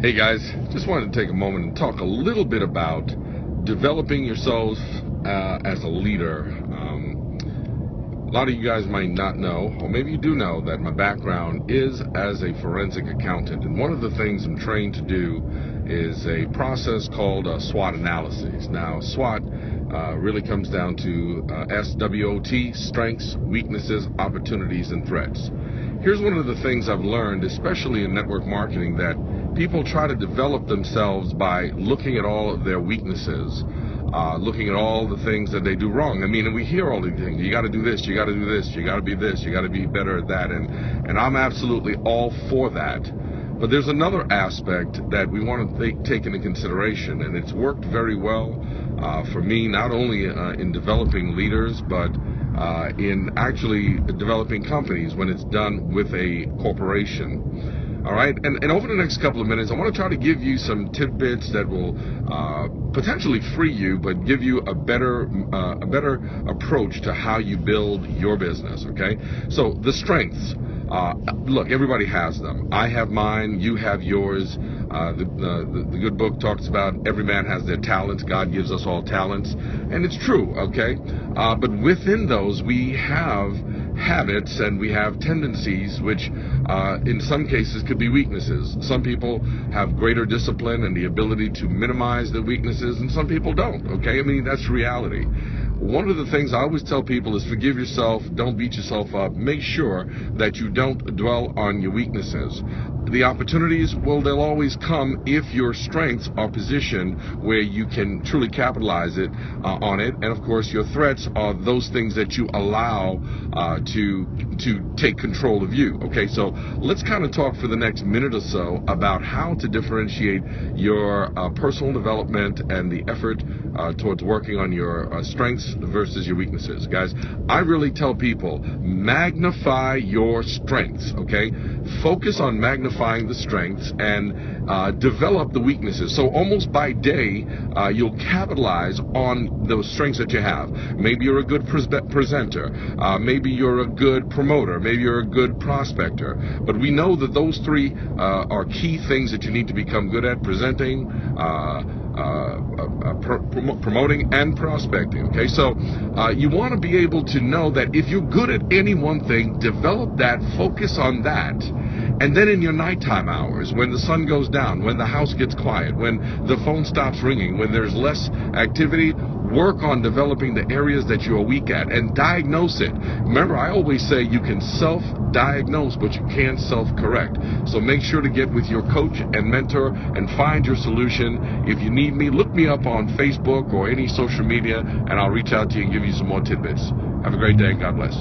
Hey guys, just wanted to take a moment and talk a little bit about developing yourself as a leader. A lot of you guys might not know, or maybe you do know, that my background is as a forensic accountant, and one of the things I'm trained to do is a process called SWOT analysis. Now, SWOT really comes down to SWOT, strengths, weaknesses, opportunities, and threats. Here's one of the things I've learned, especially in network marketing, that people try to develop themselves by looking at all of their weaknesses, looking at all the things that they do wrong. I mean, and we hear all these things. You got to do this, you got to do this, you got to be this, you got to be better at that, and I'm absolutely all for that. But there's another aspect that we want to take into consideration, and it's worked very well for me, not only in developing leaders, but in actually developing companies when it's done with a corporation. All right, and over the next couple of minutes, I want to try to give you some tidbits that will potentially free you, but give you a better approach to how you build your business. Okay, so the strengths. Look, everybody has them. I have mine. You have yours. The good book talks about every man has their talents. God gives us all talents, and it's true. Okay, but within those we have habits and we have tendencies which in some cases could be weaknesses. Some people have greater discipline and the ability to minimize their weaknesses, and some people don't. Okay, I mean, that's reality. One of the things I always tell people is forgive yourself, don't beat yourself up. Make sure that you don't dwell on your weaknesses. The opportunities, well, they'll always come if your strengths are positioned where you can truly capitalize on it. And of course, your threats are those things that you allow to take control of you. Okay, so let's kind of talk for the next minute or so about how to differentiate your personal development and the effort towards working on your strengths versus your weaknesses. Guys, I really tell people, magnify your strengths. Okay, focus on magnifying the strengths and develop the weaknesses. So almost by day, you'll capitalize on those strengths that you have. Maybe you're a good presenter. Maybe you're a good promoter. Maybe you're a good prospector. But we know that those three are key things that you need to become good at: presenting, promoting, and prospecting. Okay, so you want to be able to know that if you're good at any one thing, develop that, focus on that. And then in your nighttime hours, when the sun goes down, when the house gets quiet, when the phone stops ringing, when there's less activity, work on developing the areas that you are weak at and diagnose it. Remember, I always say you can self-diagnose, but you can't self-correct. So make sure to get with your coach and mentor and find your solution. If you need me, look me up on Facebook or any social media, and I'll reach out to you and give you some more tidbits. Have a great day. God bless.